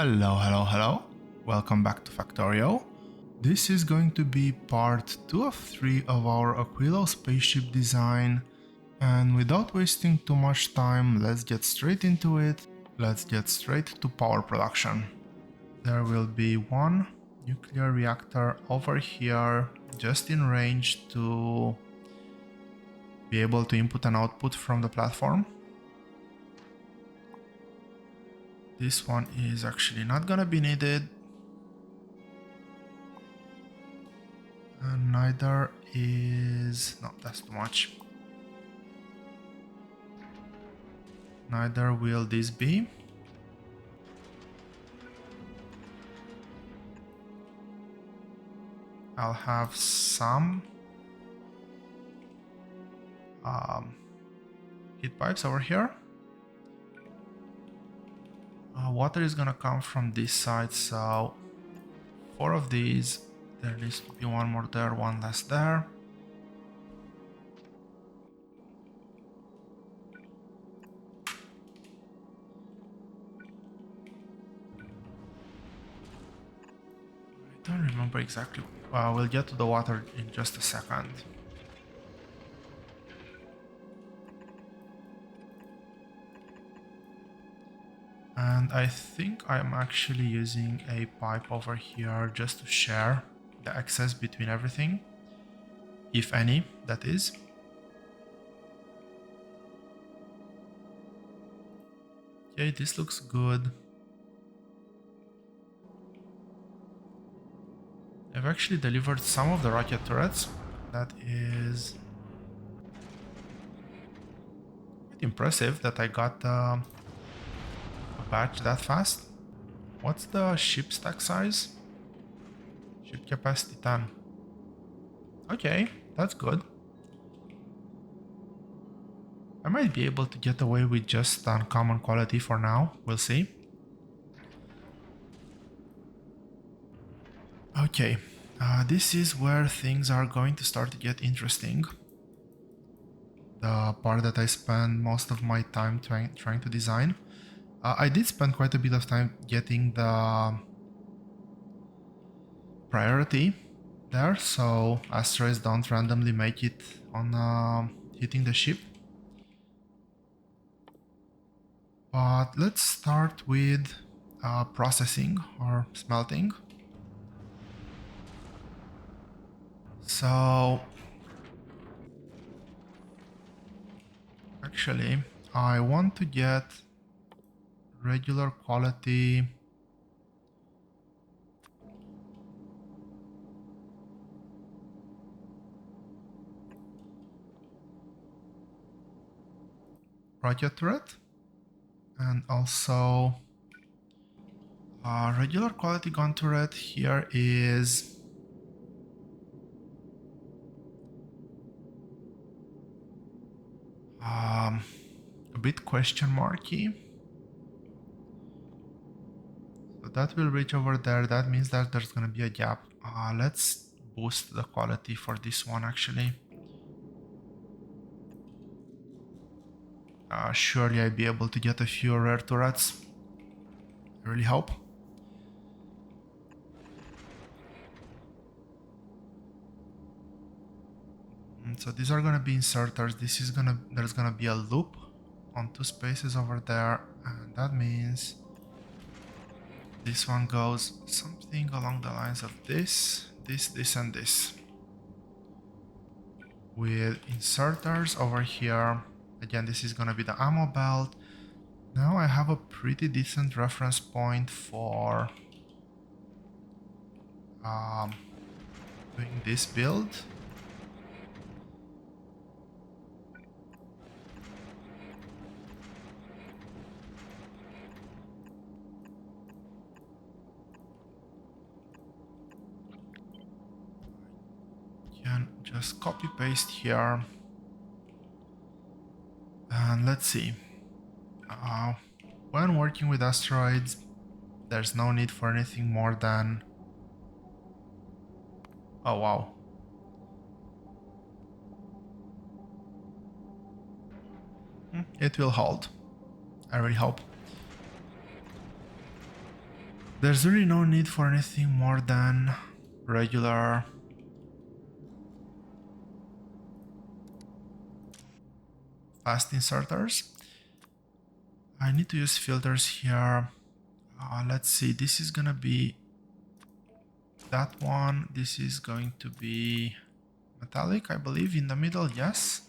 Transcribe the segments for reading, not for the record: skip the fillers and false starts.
Hello, hello, hello. Welcome back to Factorio. This is going to be part 2 of 3 of our Aquilo spaceship design. And without wasting too much time, let's get straight into it. Let's get straight to power production. There will be one nuclear reactor over here, just in range to be able to input and output from the platform. This one is actually not gonna be needed. And neither is... no, that's too much. Neither will this be. I'll have some heat pipes over here. Water is gonna come from this side, so 4 of these. There needs to be one more there, one less there. I don't remember exactly. We'll get to the water in just a second. And I think I'm actually using a pipe over here just to share the access between everything. If any, that is. Okay, this looks good. I've actually delivered some of the rocket turrets. That is quite impressive that I got a batch that fast. What's the ship stack size? Ship capacity 10. Okay, that's good. I might be able to get away with just uncommon quality for now. We'll see. Okay, this is where things are going to start to get interesting. The part that I spend most of my time trying to design. I did spend quite a bit of time getting the priority there, so asteroids don't randomly make it on hitting the ship. But let's start with processing or smelting. So actually I want to get regular quality rocket turret and also regular quality gun turret. Here is a bit question marky. So that will reach over there. That means that there's gonna be a gap. Let's boost the quality for this one actually. Surely I'll be able to get a few rare turrets. I really hope. So these are gonna be inserters. There's gonna be a loop on 2 spaces over there, and that means this one goes something along the lines of this, and this. With inserters over here. Again, this is gonna be the ammo belt. Now I have a pretty decent reference point for doing this build. Can just copy paste here. And let's see. When working with asteroids, there's no need for anything more than... oh wow. It will hold. I really hope. There's really no need for anything more than regular fast inserters. I need to use filters here. Let's see, this is gonna be that one. This is going to be metallic, I believe, in the middle, yes.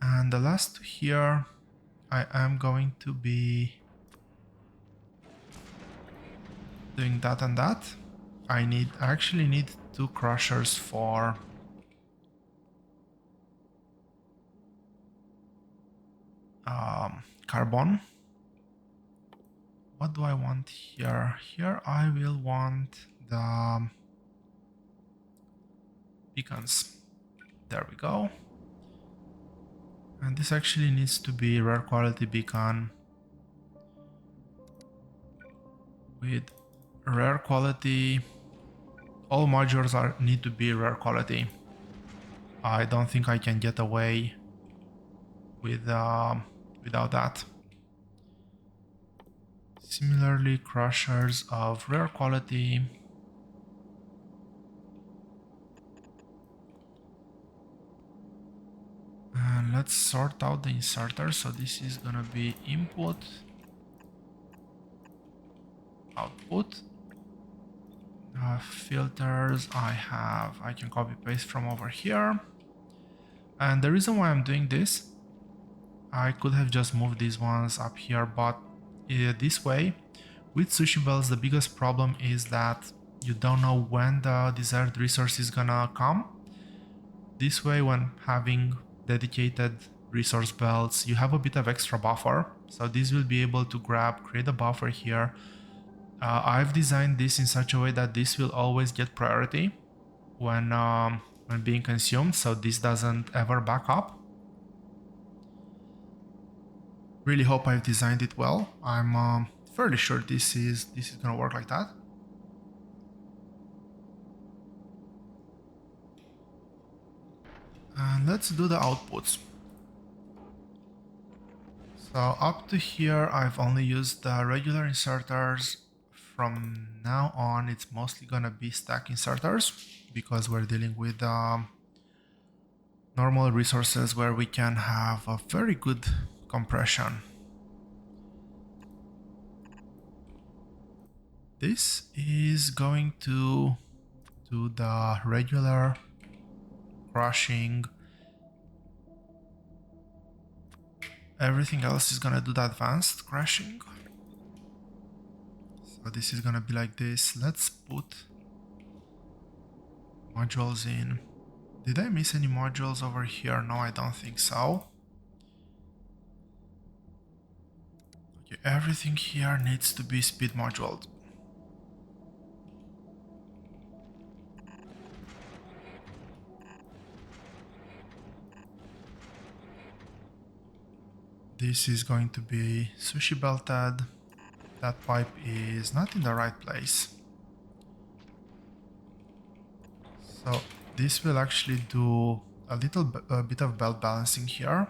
And the last two here, I am going to be doing that and that. I actually need two crushers for carbon. What do I want here? Here I will want the beacons. There we go. And this actually needs to be rare quality beacon with rare quality. All modules need to be rare quality. I don't think I can get away with without that. Similarly, crushers of rare quality. And let's sort out the inserters. So this is gonna be input, output. Filters I can copy paste from over here. And the reason why I'm doing this, I could have just moved these ones up here, but this way, with sushi bells, the biggest problem is that you don't know when the desired resource is gonna come. This way, when having dedicated resource belts, you have a bit of extra buffer. So this will be able to create a buffer here. I've designed this in such a way that this will always get priority when being consumed, so this doesn't ever back up. Really hope I've designed it well. I'm fairly sure this is gonna work like that. And let's do the outputs. So up to here, I've only used the regular inserters. From now on, it's mostly gonna be stack inserters because we're dealing with normal resources where we can have a very good compression. This is going to do the regular crushing. Everything else is gonna do the advanced crushing. So this is gonna be like this. Let's put modules in. Did I miss any modules over here? No, I don't think so. Okay, everything here needs to be speed moduled. This is going to be sushi belted. That pipe is not in the right place. So this will actually do a bit of belt balancing here.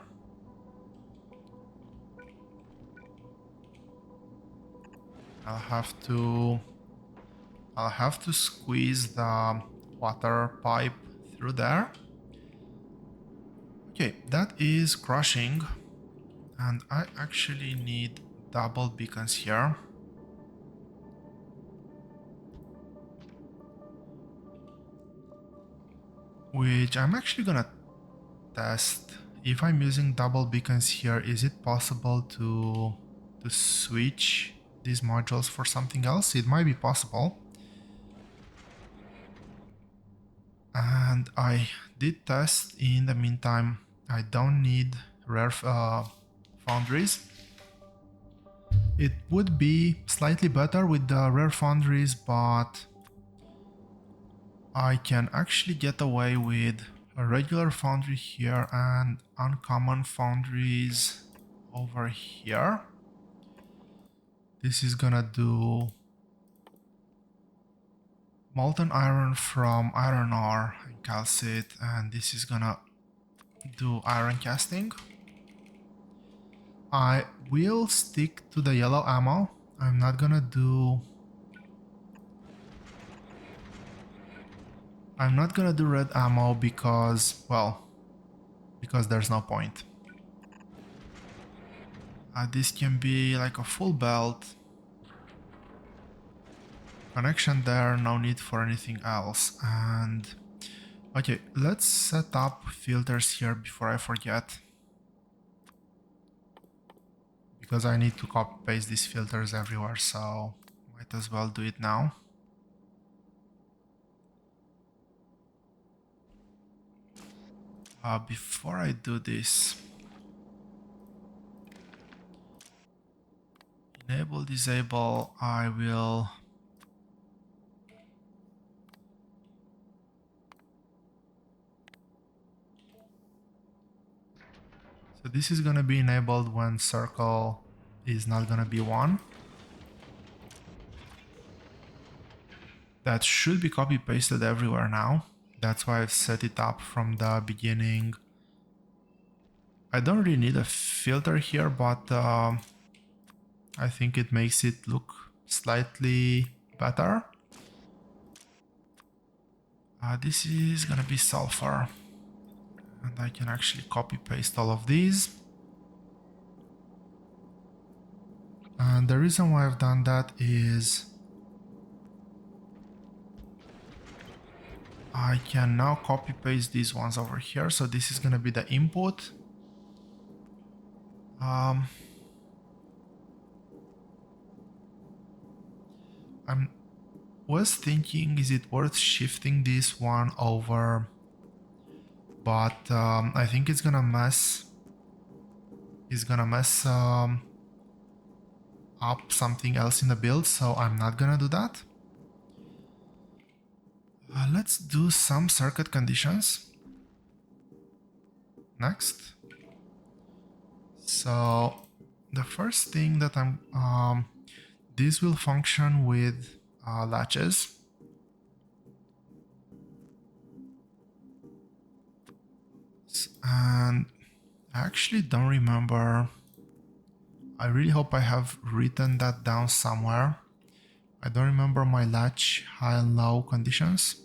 I'll have to squeeze the water pipe through there. Okay, that is crushing. And I actually need double beacons here. Which I'm actually gonna test. If I'm using double beacons here, is it possible to switch these modules for something else? It might be possible. And I did test in the meantime. I don't need rare foundries. It would be slightly better with the rare foundries, but I can actually get away with a regular foundry here and uncommon foundries over here. This is gonna do molten iron from iron ore and calcite, and this is gonna do iron casting. I will stick to the yellow ammo. I'm not gonna do... I'm not gonna do red ammo because, well, because there's no point. This can be like a full belt. Connection there, no need for anything else. And okay, let's set up filters here before I forget, because I need to copy paste these filters everywhere, so might as well do it now. Before I do this, enable, disable, I will... So this is gonna be enabled when circle is not gonna be 1. That should be copy pasted everywhere now. That's why I've set it up from the beginning. I don't really need a filter here, but I think it makes it look slightly better. This is gonna be sulfur, and I can actually copy paste all of these. And the reason why I've done that is I can now copy paste these ones over here. So this is gonna be the input. I was thinking, is it worth shifting this one over? But I think it's gonna mess. It's gonna mess up something else in the build, so I'm not gonna do that. Let's do some circuit conditions next. So the first thing that this will function with latches. And I actually don't remember. I really hope I have written that down somewhere. I don't remember my latch high and low conditions.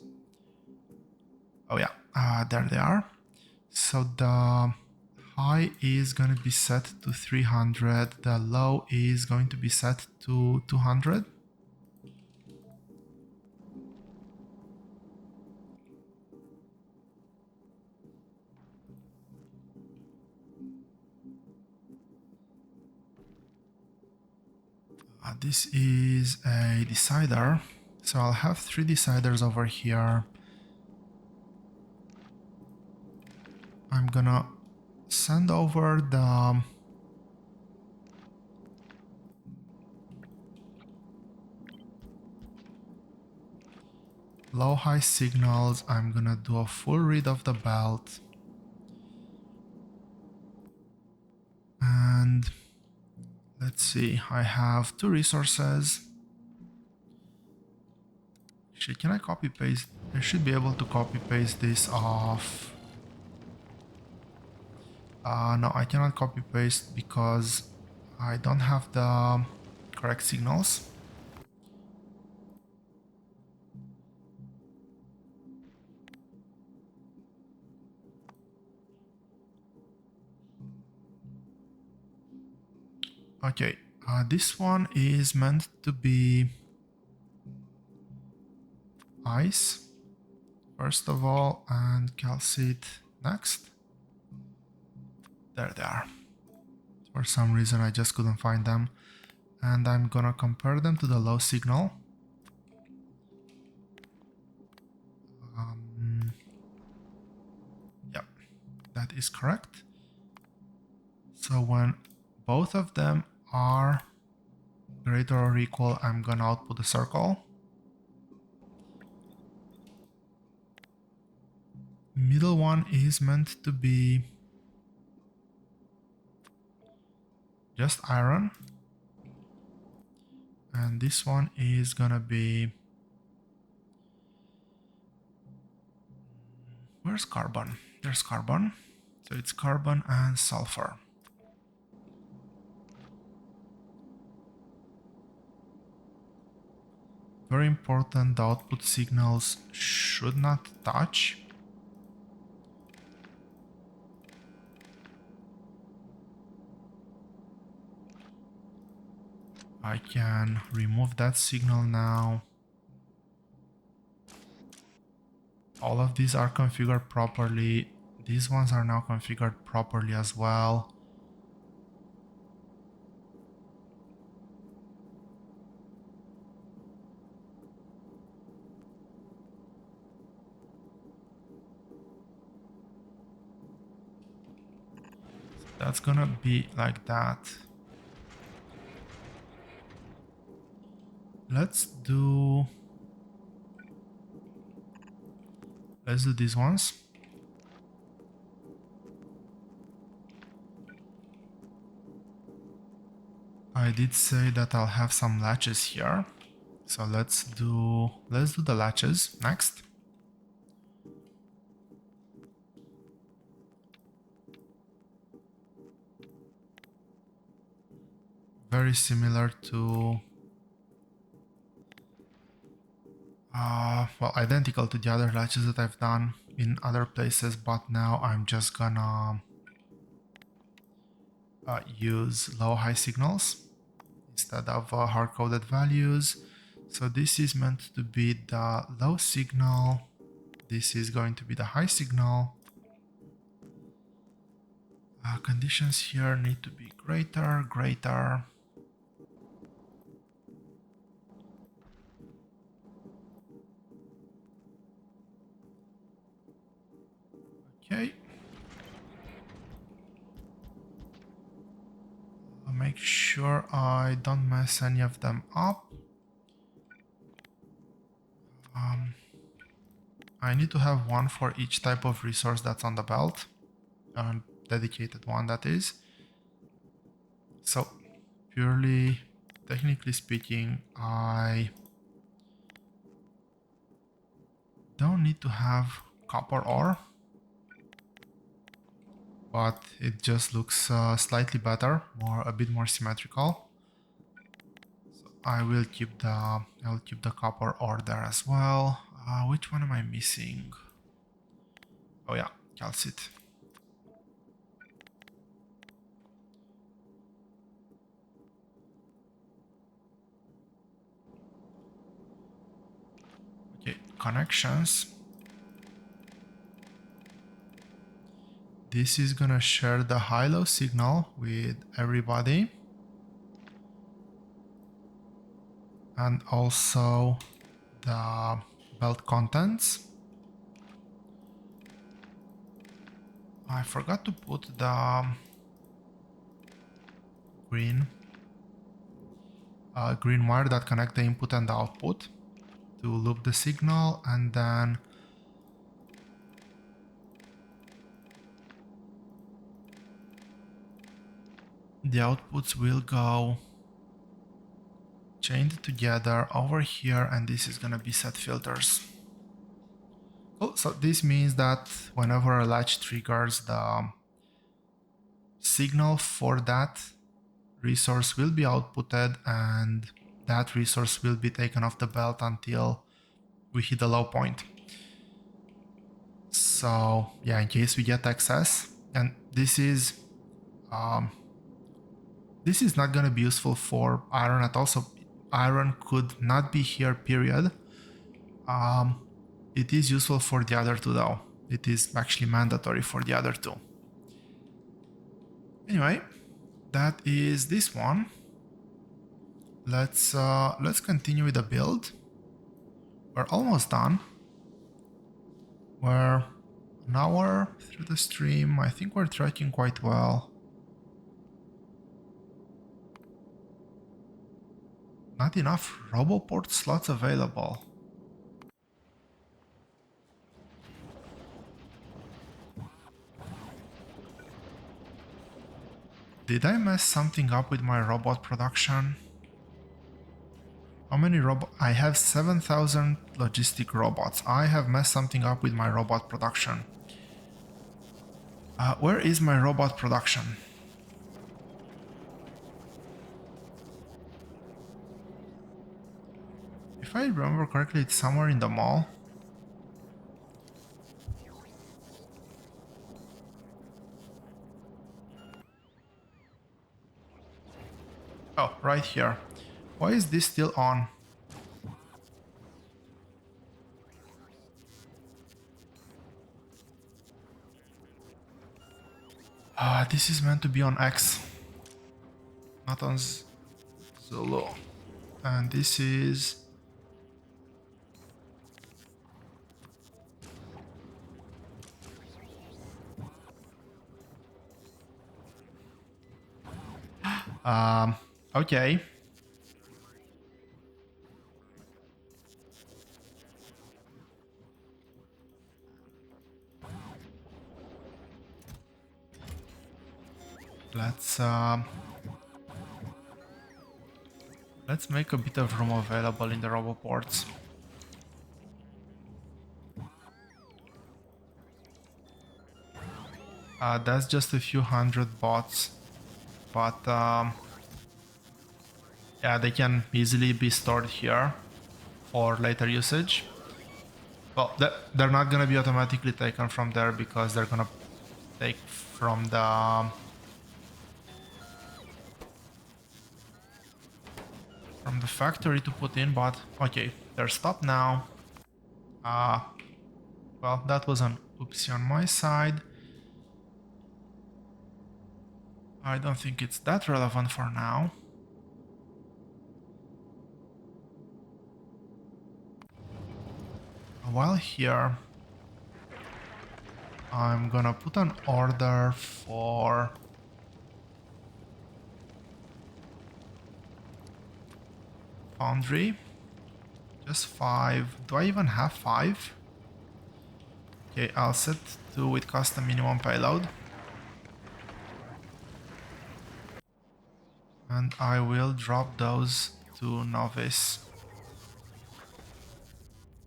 Oh yeah, there they are. So the high is going to be set to 300, the low is going to be set to 200. This is a decider, so I'll have 3 deciders over here. I'm gonna send over the low-high signals. I'm gonna do a full read of the belt. And let's see, I have 2 resources. Actually, can I copy paste? I should be able to copy paste this off. No, I cannot copy paste because I don't have the correct signals. Okay, this one is meant to be ice, first of all, and calcite next. There they are. For some reason I just couldn't find them. And I'm gonna compare them to the low signal. Yep, that is correct. So when both of them are greater or equal, I'm gonna output a circle. Middle one is meant to be just iron. And this one is gonna be... Where's carbon? There's carbon. So it's carbon and sulfur. Very important, the output signals should not touch. I can remove that signal now. All of these are configured properly. These ones are now configured properly as well. That's gonna be like that. Let's do these ones. I did say that I'll have some latches here. So let's do the latches next. Very similar to well, identical to the other latches that I've done in other places, but now I'm just gonna use low-high signals instead of hard-coded values. So this is meant to be the low signal. This is going to be the high signal. Conditions here need to be greater. Okay. I'll make sure I don't mess any of them up. I need to have one for each type of resource that's on the belt. A dedicated one, that is. So, purely technically speaking, I don't need to have copper ore, but it just looks slightly better, a bit more symmetrical. So I will keep the copper ore there as well. Which one am I missing? Oh yeah, calcite. Okay, connections. This is gonna share the high-low signal with everybody. And also the belt contents. I forgot to put the green wire that connect the input and the output to loop the signal, and then the outputs will go chained together over here, and this is gonna be set filters. Cool. So this means that whenever a latch triggers, the signal for that resource will be outputted, and that resource will be taken off the belt until we hit a low point. So yeah, in case we get excess, and this is not going to be useful for iron at all, so iron could not be here, period. It is useful for the other two though. It is actually mandatory for the other two. Anyway, that is this one. Let's continue with the build. We're almost done. We're an hour through the stream. I think we're tracking quite well. Not enough RoboPort slots available. Did I mess something up with my robot production? How many I have 7,000 logistic robots. I have messed something up with my robot production. Where is my robot production? If If I remember correctly, it's somewhere in the mall. Oh, right here. Why is this still on? This is meant to be on X, not on Zulu. And this is... okay. Let's make a bit of room available in the roboports. That's just a few hundred bots, but yeah, they can easily be stored here for later usage. Well, they're not gonna be automatically taken from there because they're gonna take from the factory to put in, but okay, they're stopped now. Well, that was an oopsie on my side. I don't think it's that relevant for now. While here, I'm gonna put an order for foundry. Just 5. Do I even have 5? Okay, I'll set 2 with custom minimum payload. And I will drop those to novice.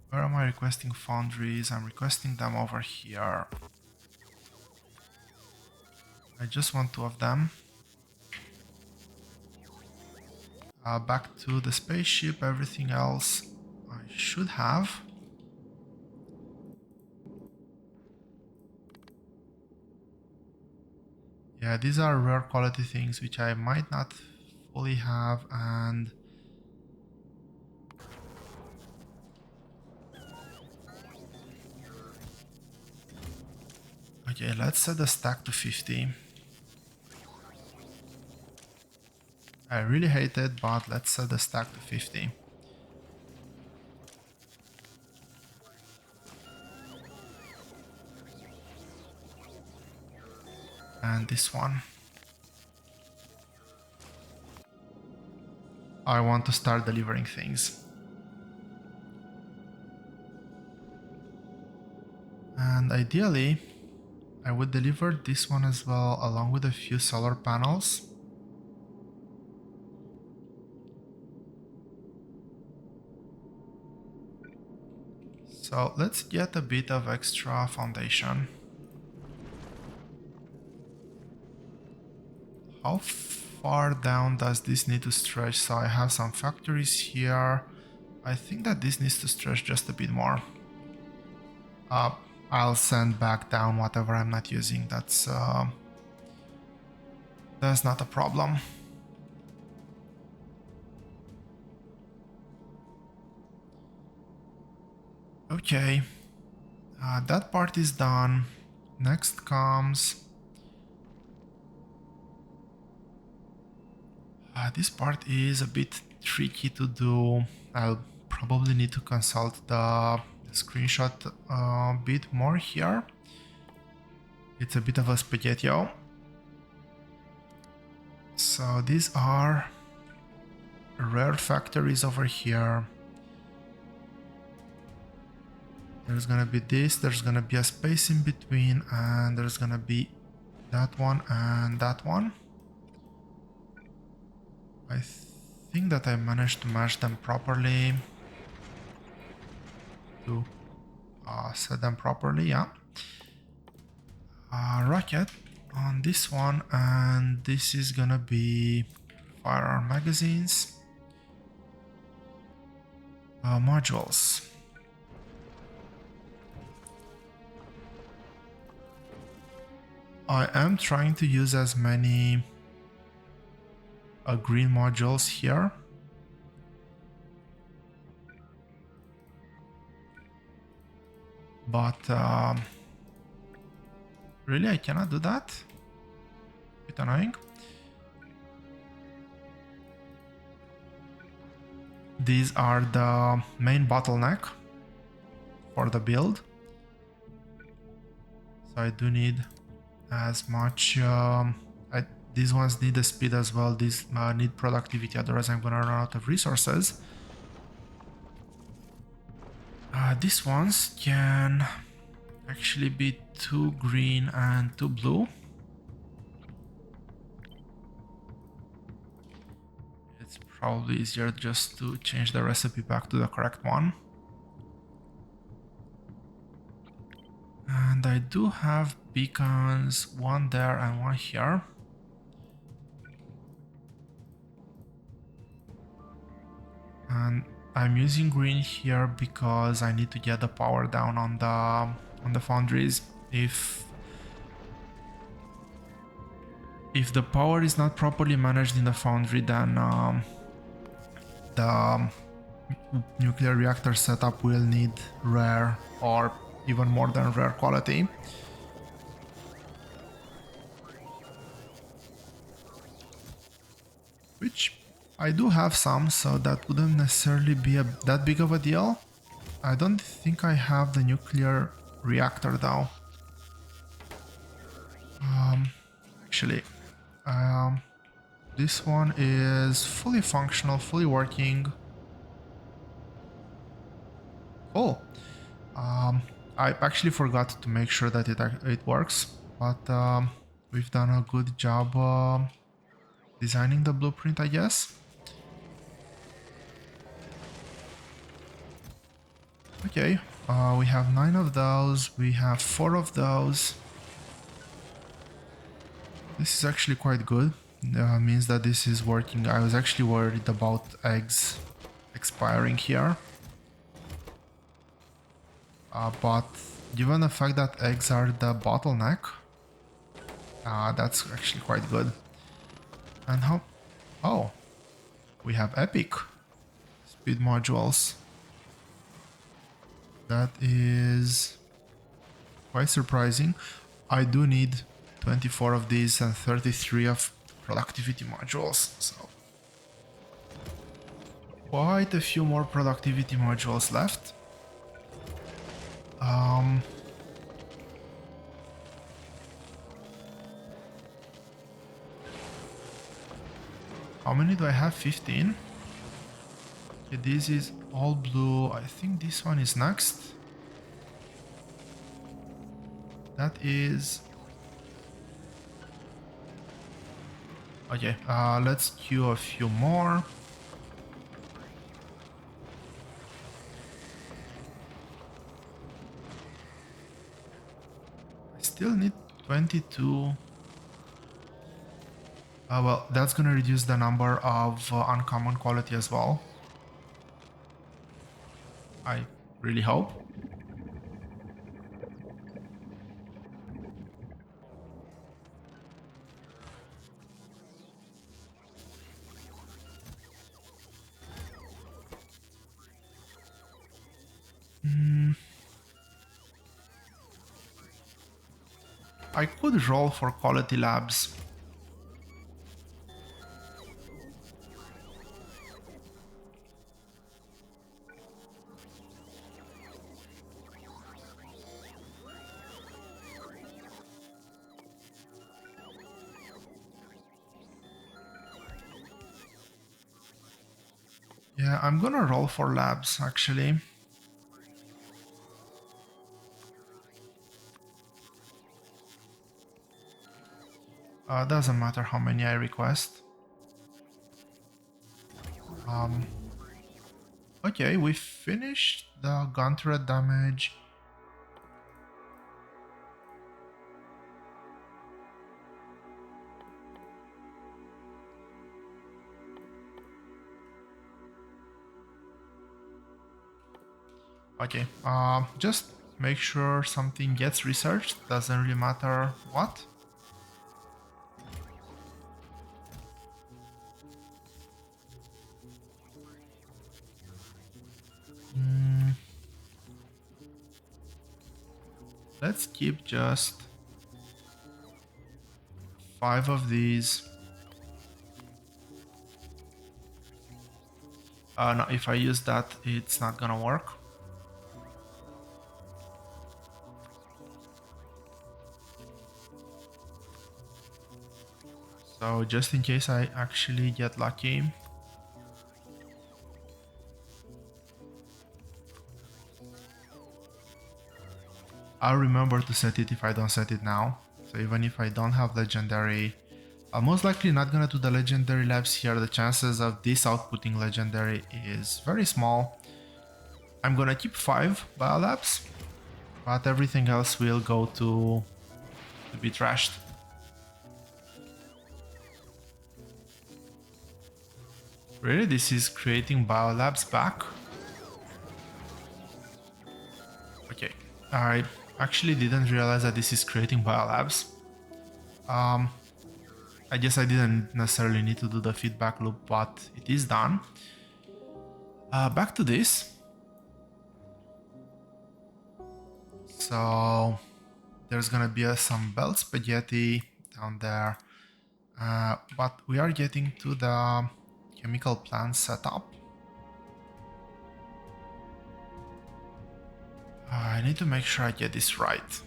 Where am I requesting foundries? I'm requesting them over here. I just want 2 of them. Back to the spaceship, everything else I should have. Yeah, these are rare quality things which I might not fully have, and okay, let's set the stack to 50. I really hate it, but let's set the stack to 50. And this one. I want to start delivering things. And ideally, I would deliver this one as well, along with a few solar panels. So let's get a bit of extra foundation. How far down does this need to stretch? So I have some factories here. I think that this needs to stretch just a bit more. I'll send back down whatever I'm not using. That's not a problem. Okay, that part is done. Next comes... this part is a bit tricky to do. I'll probably need to consult the screenshot a bit more here. It's a bit of a spaghetti-o. So these are rare factories over here. There's gonna be this, there's gonna be a space in between, and there's gonna be that one and that one. I think that I managed to match them properly. To set them properly, yeah. Rocket on this one, and this is gonna be firearm magazines. Modules. I am trying to use as many green modules here. But really, I cannot do that? Bit annoying. These are the main bottleneck for the build. So I do need as much... these ones need the speed as well. These need productivity, otherwise I'm gonna run out of resources. These ones can actually be 2 green and 2 blue. It's probably easier just to change the recipe back to the correct one. And I do have beacons, one there and one here. And I'm using green here because I need to get the power down on the foundries. If the power is not properly managed in the foundry, then the nuclear reactor setup will need rare or even more than rare quality. Which I do have some, so that wouldn't necessarily be that big of a deal. I don't think I have the nuclear reactor though. Actually, this one is fully functional, fully working. Cool. I actually forgot to make sure that it works, but we've done a good job designing the blueprint, I guess. Okay, we have 9 of those, we have 4 of those. This is actually quite good. Means that this is working. I was actually worried about eggs expiring here. But given the fact that eggs are the bottleneck, that's actually quite good. And how... Oh, we have epic speed modules. That is quite surprising. I do need 24 of these and 33 of productivity modules, so quite a few more productivity modules left. How many do I have? 15. Okay, this is all blue. I think this one is next. That is... Okay, let's queue a few more. I still need 22. Well, that's gonna reduce the number of uncommon quality as well. I really hope. I could roll for quality labs. Yeah, I'm gonna roll for labs actually. Doesn't matter how many I request. Okay, we finished the gun turret damage. Okay, just make sure something gets researched, doesn't really matter what. Mm, let's keep just 5 of these. No, if I use that, it's not gonna work. So just in case I actually get lucky. I'll remember to set it if I don't set it now. So even if I don't have legendary, I'm most likely not gonna do the legendary labs here. The chances of this outputting legendary is very small. I'm gonna keep 5 biolabs, but everything else will go to be trashed. Really, this is creating biolabs back? Okay, I actually didn't realize that this is creating biolabs. I guess I didn't necessarily need to do the feedback loop, but it is done. Back to this. So there's gonna be some belt spaghetti down there, but we are getting to the chemical plant setup. I need to make sure I get this right.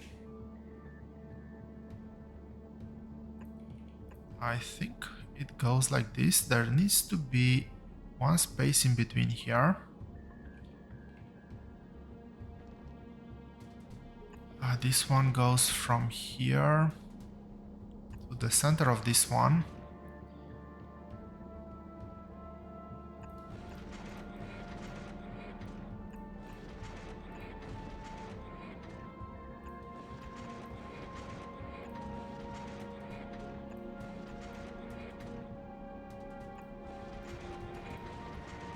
I think it goes like this. There needs to be one space in between here. This one goes from here to the center of this one.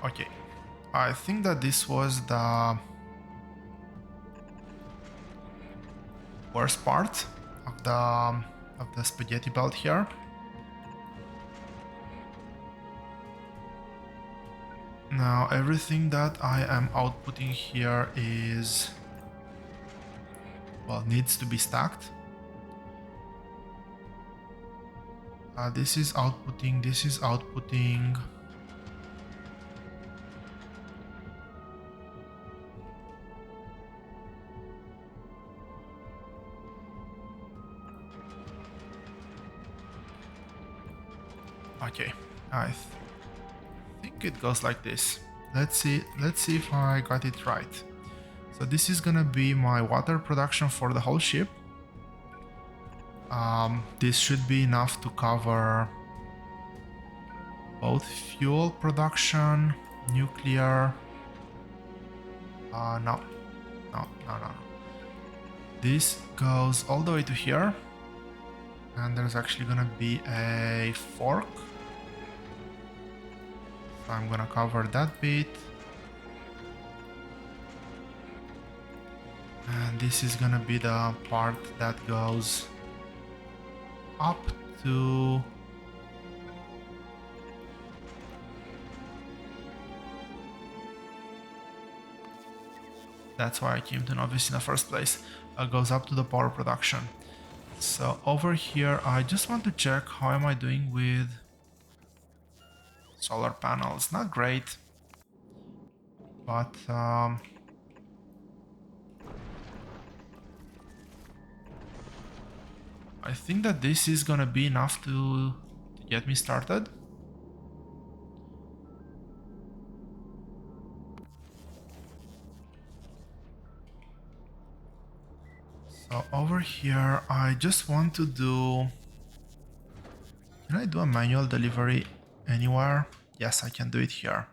Okay, I think that this was the worst part of the spaghetti belt here. Now everything that I am outputting here is, well, needs to be stacked. This is outputting, this is outputting. Okay, I think it goes like this. Let's see if I got it right. So this is gonna be my water production for the whole ship. This should be enough to cover both fuel production, nuclear. No. This goes all the way to here. And there's actually gonna be a fork. So I'm gonna cover that bit. And this is gonna be the part that goes up to... That's why I came to Novice in the first place. Goes up to the power production. So over here, I just want to check how am I doing with solar panels. Not great, but I think that this is gonna be enough to get me started. So over here, I just want to do... Can I do a manual delivery anywhere? Yes, I can do it here.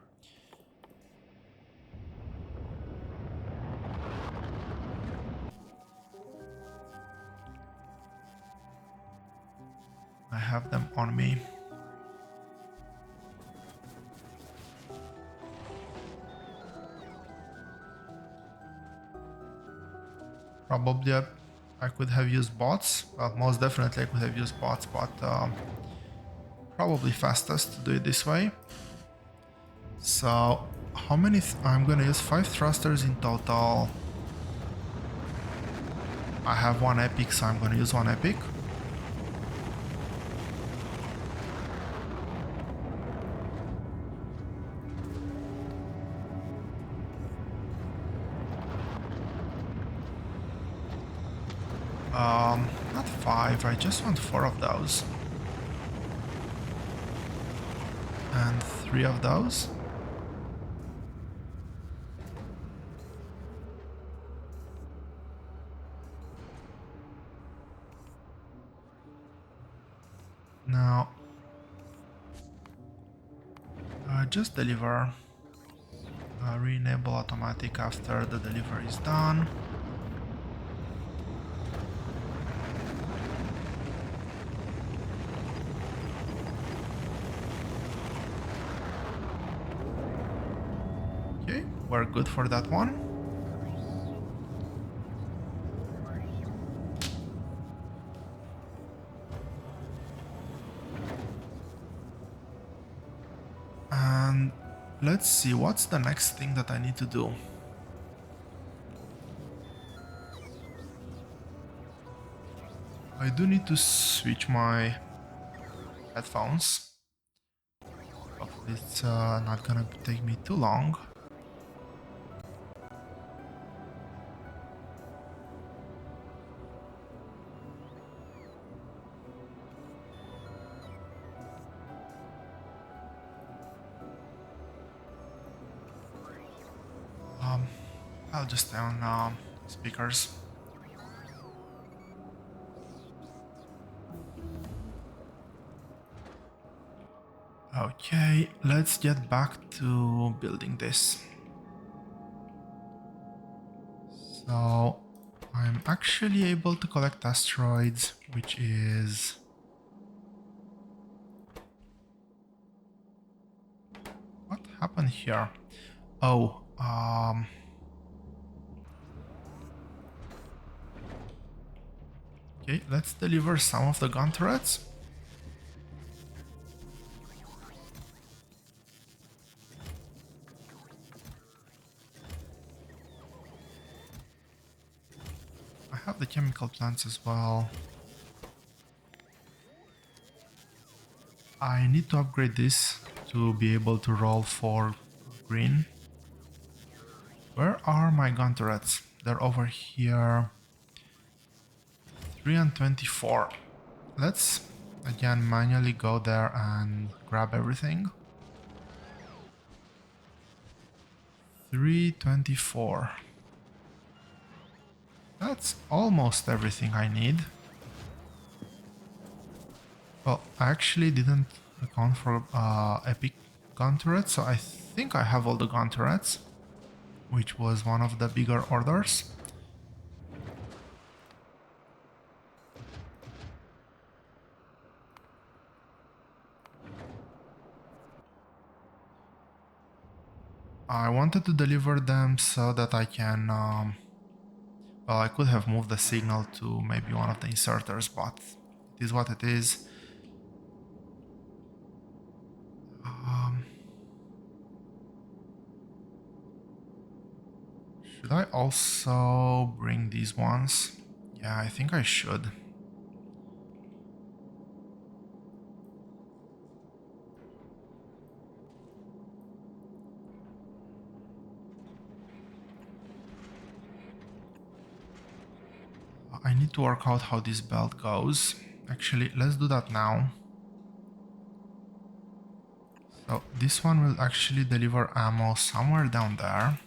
I have them on me. Probably I could have used bots. Well, most definitely I could have used bots, but probably fastest to do it this way. So how many? I'm gonna use 5 thrusters in total. I have 1 epic, so I'm gonna use 1 epic. Not 5, I just want 4 of those. And 3 of those. Now, just deliver. Re-enable automatic after the delivery is done. Okay, we're good for that one. And let's see, what's the next thing that I need to do? I do need to switch my headphones. Hopefully it's not gonna take me too long. I'll just stay on speakers. Okay, let's get back to building this. So I'm actually able to collect asteroids, which is... What happened here? Oh, okay, let's deliver some of the gun turrets. I have the chemical plants as well. I need to upgrade this to be able to roll for green. Where are my gun turrets? They're over here. 3 and 24. Let's again manually go there and grab everything. 324. That's almost everything I need. Well, I actually didn't account for epic gun turrets, so I think I have all the gun turrets, which was one of the bigger orders. I wanted to deliver them so that I can... well, I could have moved the signal to maybe one of the inserters, but it is what it is. Should I also bring these ones? Yeah, I think I should. I need to work out how this belt goes. Actually, let's do that now. So this one will actually deliver ammo somewhere down there.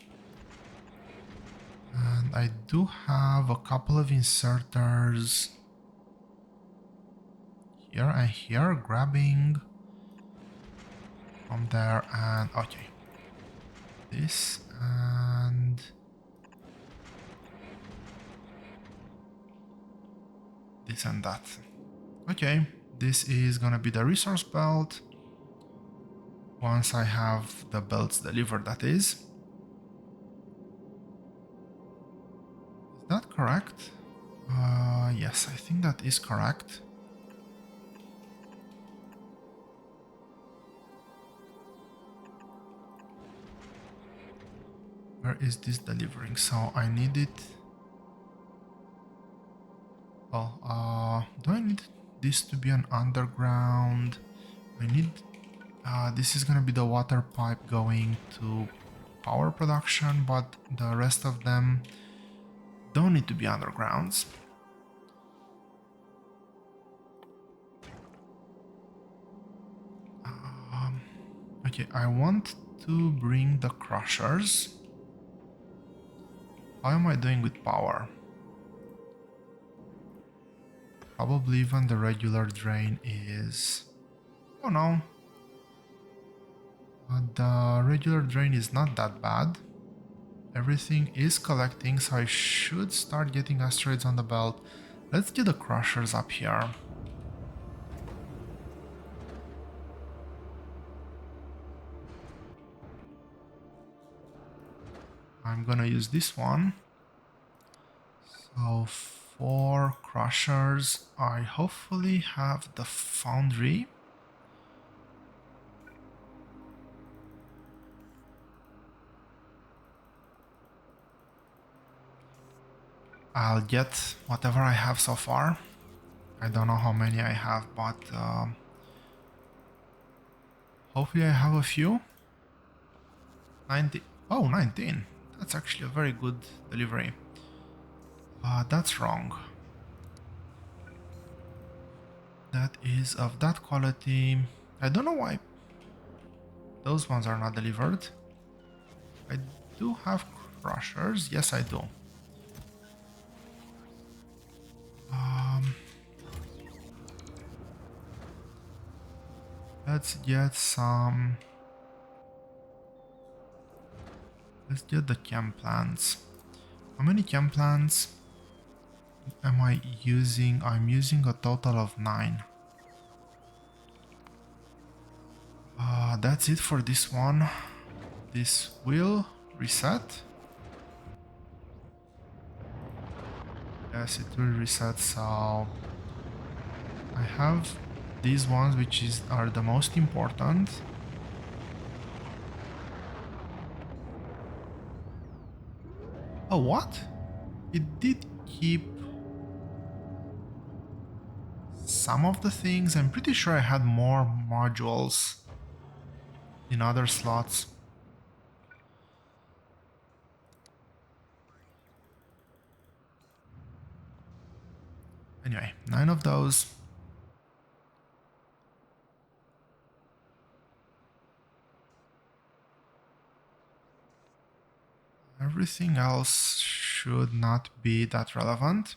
And I do have a couple of inserters here and here, grabbing from there, and okay. This and this and that. Okay, this is gonna be the resource belt. Once I have the belts delivered, that is. Is that correct? Yes, I think that is correct. Where is this delivering? So I need it. Well, do I need this to be an underground? I need. This is gonna be the water pipe going to power production, but the rest of them don't need to be undergrounds. Okay, I want to bring the crushers. How am I doing with power? Probably even the regular drain is... Oh no. The regular drain is not that bad. Everything is collecting, so I should start getting asteroids on the belt. Let's get the crushers up here. I'm gonna use this one. So for crushers, I hopefully have the foundry. I'll get whatever I have so far. I don't know how many I have, but hopefully I have a few. 90. Oh, 19. That's actually a very good delivery. That's wrong. That is of that quality. I don't know why those ones are not delivered. I do have crushers. Yes, I do. Let's get some... Let's get the chem plants. How many chem plants am I using? I'm using a total of 9. That's it for this one. This will reset. Yes, it will reset, so I have these ones which are the most important. Oh, what? It did keep some of the things. I'm pretty sure I had more modules in other slots. Anyway, 9 of those. Everything else should not be that relevant.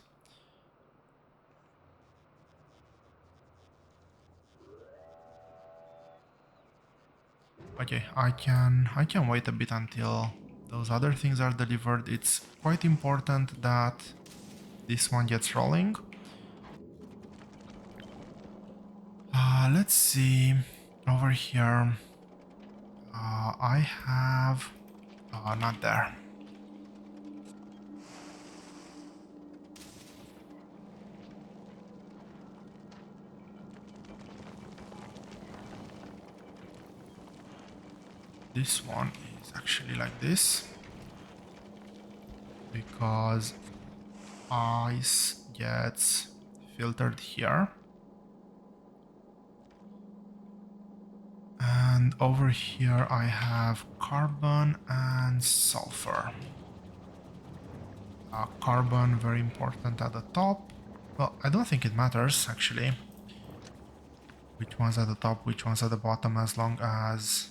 Okay, I can wait a bit until those other things are delivered. It's quite important that this one gets rolling. Let's see over here. I have not there. This one is actually like this because ice gets filtered here. And over here I have carbon and sulfur. Carbon, very important at the top. Well, I don't think it matters actually which one's at the top, which one's at the bottom, as long as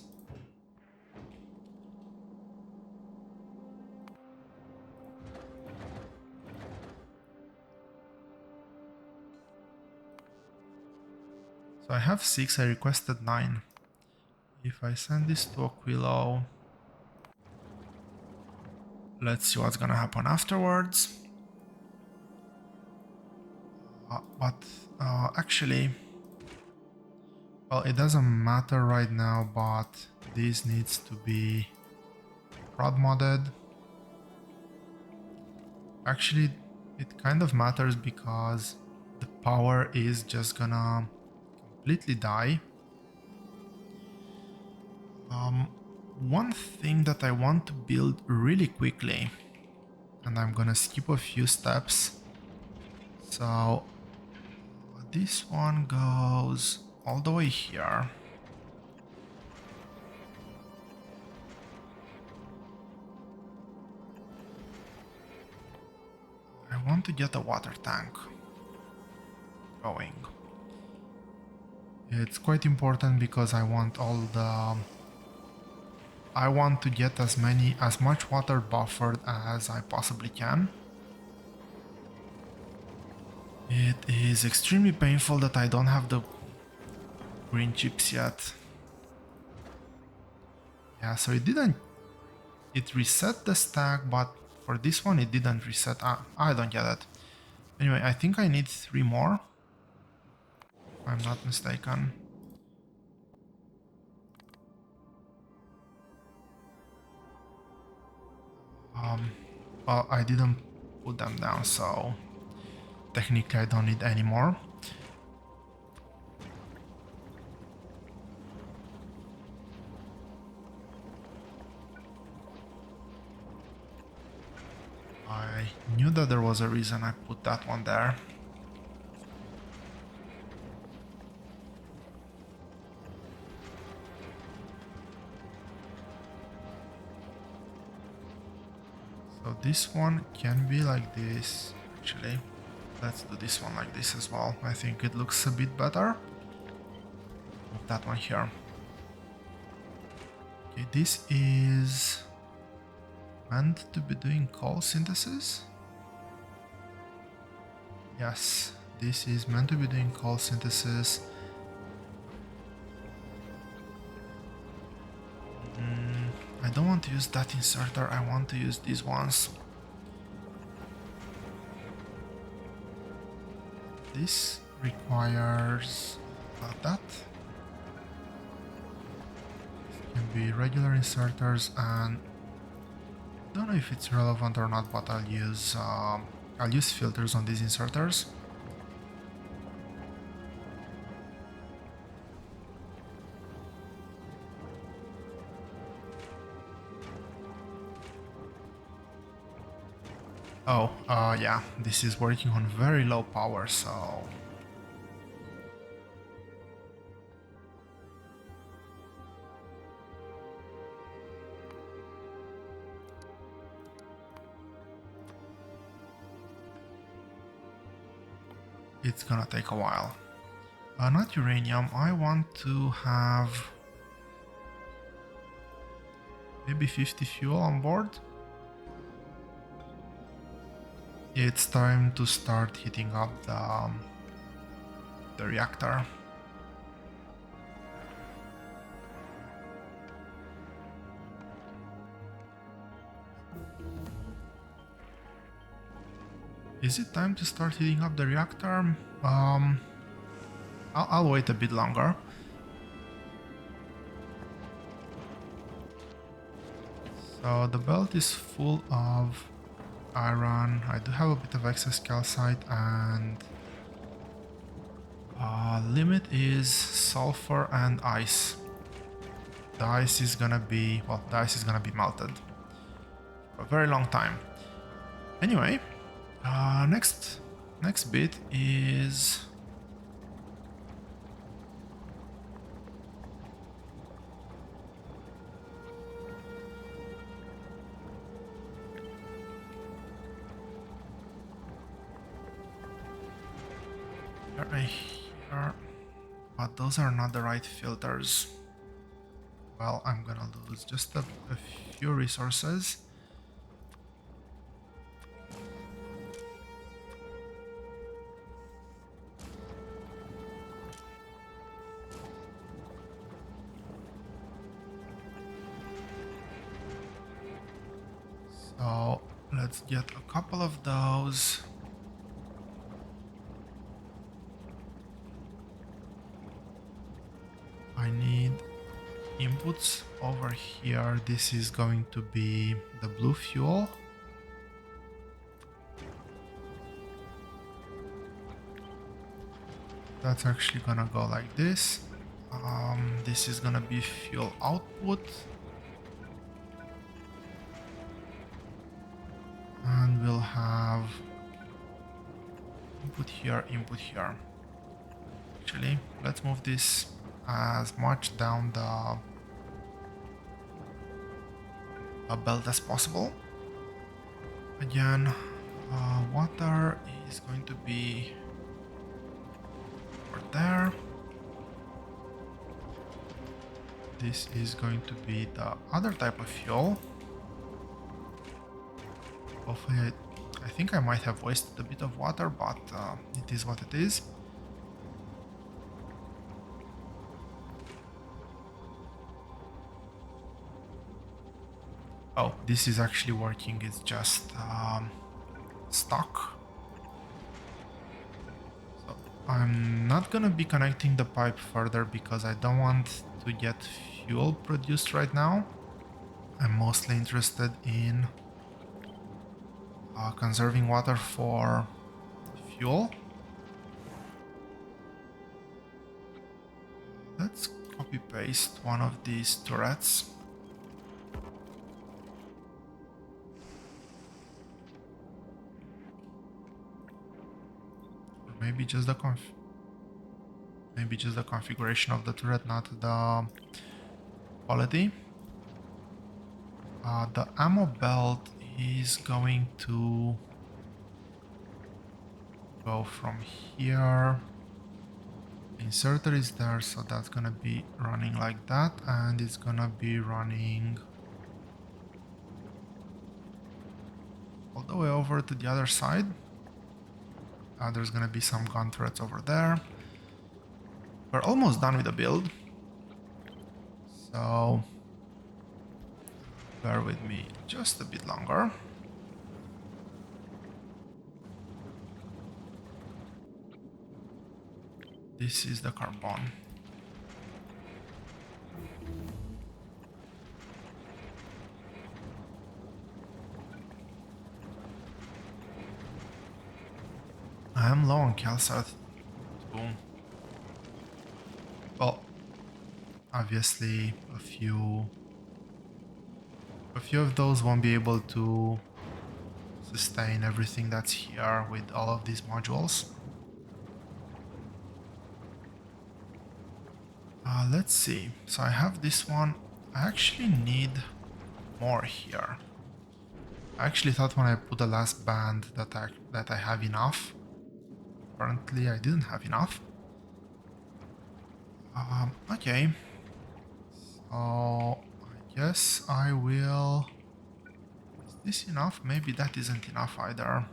so I have 6, I requested 9. If I send this to Aquilo, let's see what's gonna happen afterwards. Actually, well, it doesn't matter right now, but this needs to be prod modded. Actually, it kind of matters because the power is just gonna completely die. One thing that I want to build really quickly, and I'm gonna skip a few steps. So this one goes all the way here. I want to get a water tank going. It's quite important because I want to get as much water buffered as I possibly can. It is extremely painful that I don't have the green chips yet. Yeah, so it reset the stack, but for this one it didn't reset. I don't get it. Anyway, I think I need 3 more, if I'm not mistaken. Well, I didn't put them down, so technically I don't need any more. I knew that there was a reason I put that one there. So this one can be like this, actually. Let's do this one like this as well. I think it looks a bit better. Move that one here. Okay, this is meant to be doing coal synthesis. Yes, this is meant to be doing coal synthesis. I don't want to use that inserter, I want to use these ones. This requires that. This can be regular inserters, and I don't know if it's relevant or not, but I'll use filters on these inserters. Oh, yeah, this is working on very low power, so... it's gonna take a while. Not uranium, I want to have maybe 50 fuel on board. It's time to start heating up the reactor. Is it time to start heating up the reactor? I'll wait a bit longer. So the belt is full of iron. I do have a bit of excess calcite, and limit is sulfur and ice. The ice is gonna be, well, the ice is gonna be melted for a very long time. Anyway, next bit is right here, but those are not the right filters. Well, I'm gonna lose just a few resources. So let's get a couple of those. I need inputs over here. This is going to be the blue fuel. That's actually gonna go like this. This is gonna be fuel output. And we'll have input here, input here. Actually, let's move this as much down the belt as possible. Again, water is going to be over there. This is going to be the other type of fuel. Hopefully, I think I might have wasted a bit of water, but it is what it is. Oh, this is actually working, it's just stuck. So I'm not gonna be connecting the pipe further because I don't want to get fuel produced right now. I'm mostly interested in conserving water for fuel. Let's copy paste one of these turrets. Maybe just the configuration of the turret, not the quality. The ammo belt is going to go from here. The inserter is there, so that's gonna be running like that, and it's gonna be running all the way over to the other side. There's gonna be some gun turrets over there. We're almost done with the build, so bear with me just a bit longer. This is the carbon. I am low on calcite too. Well, obviously a few of those won't be able to sustain everything that's here with all of these modules. Let's see. So I have this one. I actually need more here. I actually thought when I put the last band that I have enough. Apparently I didn't have enough. Okay. So I guess I will... Is this enough? Maybe that isn't enough either.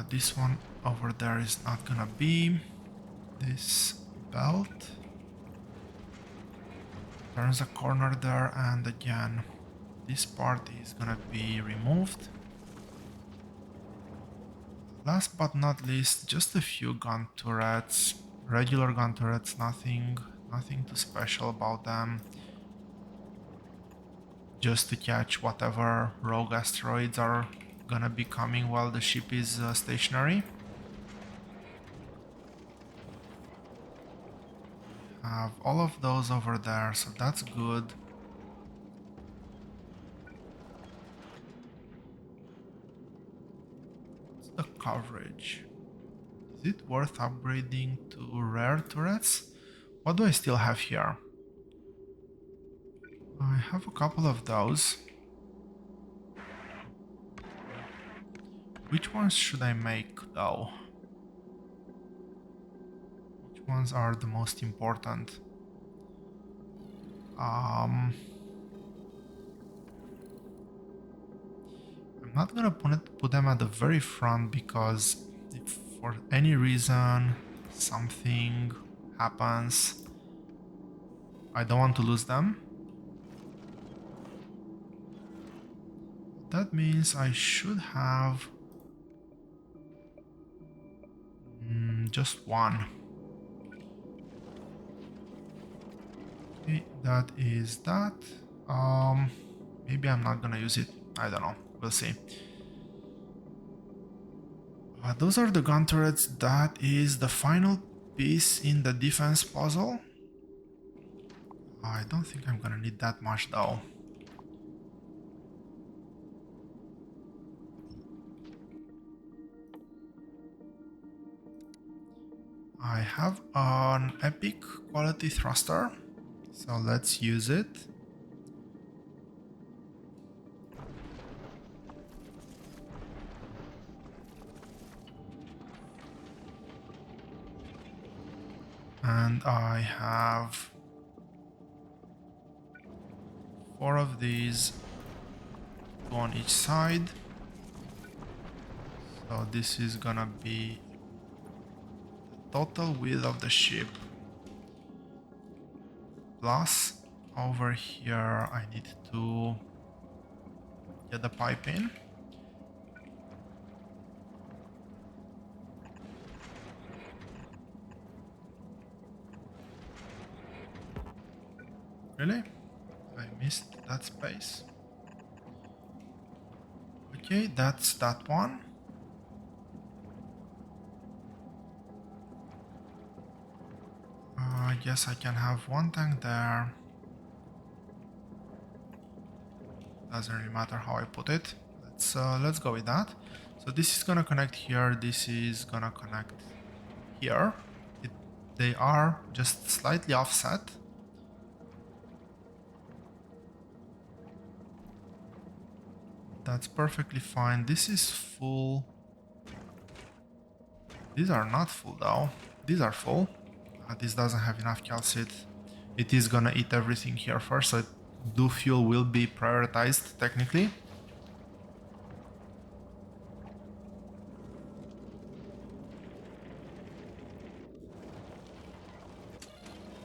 This one over there is not gonna be. This belt turns a corner there, and again this part is gonna be removed. Last but not least, just a few gun turrets, regular gun turrets, nothing too special about them. Just to catch whatever rogue asteroids are gonna be coming while the ship is stationary. Have all of those over there, so that's good. What's the coverage? Is it worth upgrading to rare turrets? What do I still have here? I have a couple of those. Which ones should I make though? Which ones are the most important? I'm not gonna put them at the very front because if for any reason something happens, I don't want to lose them. That means I should have just one. Okay, that is that. Um, Maybe I'm not gonna use it. I don't know. We'll see. Those are the gun turrets. That is the final piece in the defense puzzle. I don't think I'm gonna need that much though. I have an epic quality thruster, so let's use it. And I have 4 of these, 2 on each side. So this is gonna be the total width of the ship. Plus, over here I need to get the pipe in. Really? I missed that space. Okay, that's that one. I guess I can have one tank there. Doesn't really matter how I put it. Let's go with that. So this is gonna connect here. This is gonna connect here. They are just slightly offset. That's perfectly fine. This is full. These are not full though. These are full. This doesn't have enough calcite. It is gonna eat everything here first, so do fuel will be prioritized technically.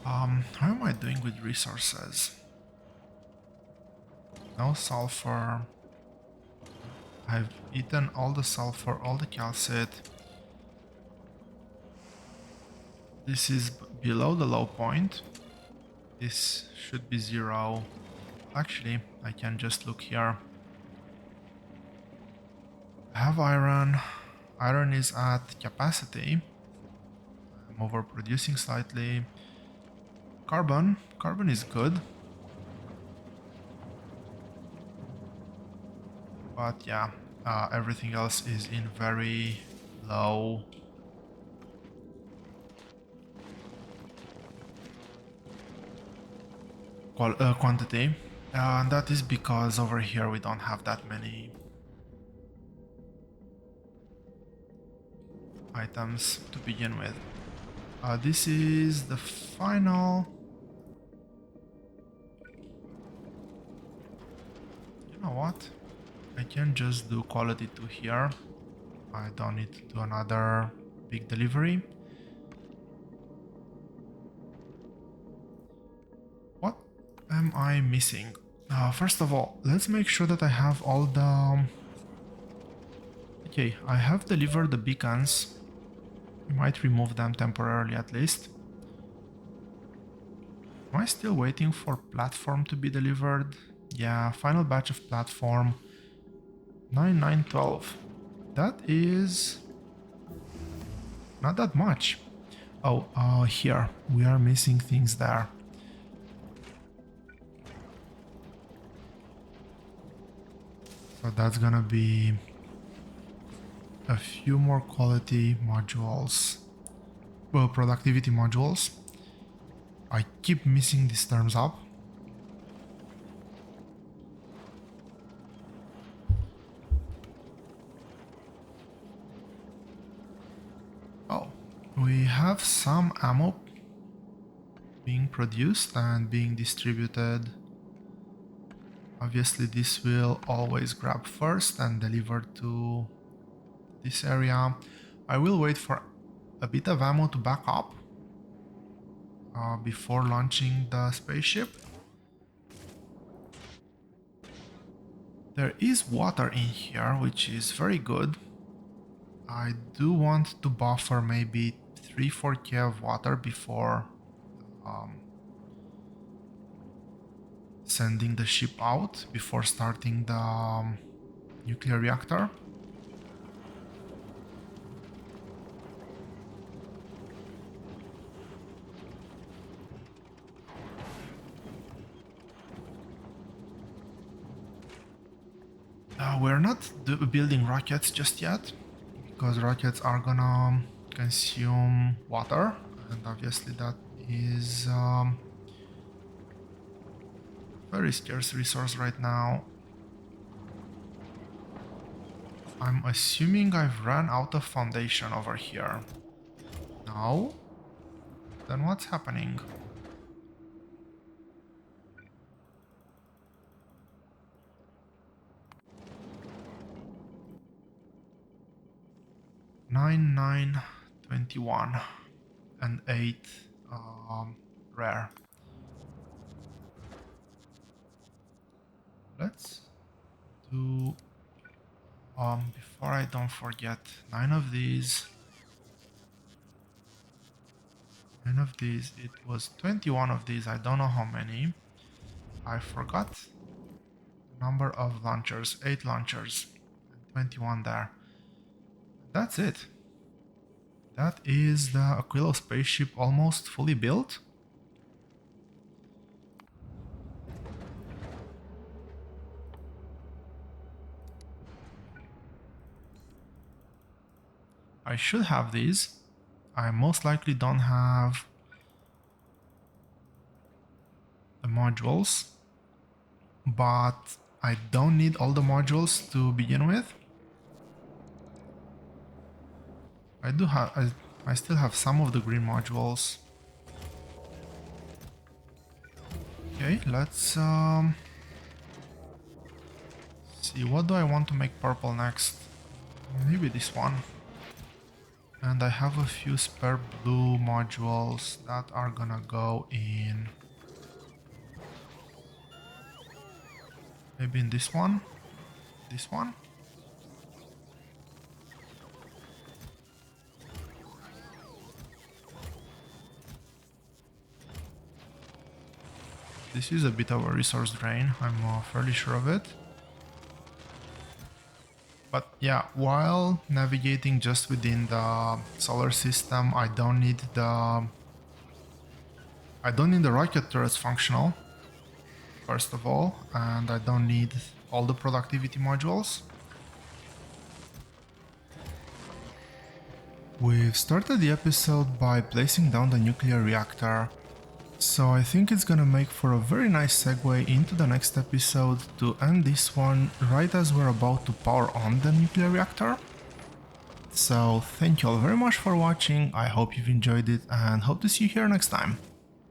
How am I doing with resources? No sulfur. I've eaten all the sulfur, all the calcite. This is below the low point. This should be 0. Actually, I can just look here. I have iron. Iron is at capacity. I'm overproducing slightly. Carbon. Carbon is good. But yeah, everything else is in very low quantity. And that is because over here we don't have that many items to begin with. This is the final. You know what? I can just do quality 2 here. I don't need to do another big delivery. What am I missing? First of all, let's make sure that I have all the... Okay, I have delivered the beacons. I might remove them temporarily at least. Am I still waiting for platform to be delivered? Yeah, final batch of platform. 9912. That is not that much. Oh, here we are missing things there. So that's gonna be a few more quality modules. Well, productivity modules. I keep missing these terms up. Oh, we have some ammo being produced and being distributed. Obviously this will always grab first and deliver to this area. I will wait for a bit of ammo to back up before launching the spaceship. There is water in here, which is very good. I do want to buffer maybe 3-4k of water before sending the ship out before starting the nuclear reactor. We're not building rockets just yet, because rockets are gonna consume water, and obviously that is very scarce resource right now. I'm assuming I've run out of foundation over here. No? Then what's happening? Nine, 21, and 8 rare. Let's do before I don't forget, 9 of these. 9 of these. It was 21 of these. I don't know how many. I forgot the number of launchers. 8 launchers and 21 there. That's it. That is the Aquilo spaceship almost fully built. I should have these. I most likely don't have the modules, but I don't need all the modules to begin with. I do have, I still have some of the green modules. Okay, let's see, what do I want to make purple next? Maybe this one. And I have a few spare blue modules that are gonna go in. Maybe in this one? This one? This is a bit of a resource drain, I'm fairly sure of it. But yeah, while navigating just within the solar system, I don't need the rocket turrets functional, first of all, and I don't need all the productivity modules. We've started the episode by placing down the nuclear reactor, so I think it's gonna make for a very nice segue into the next episode to end this one right as we're about to power on the nuclear reactor. So thank you all very much for watching, I hope you've enjoyed it and hope to see you here next time.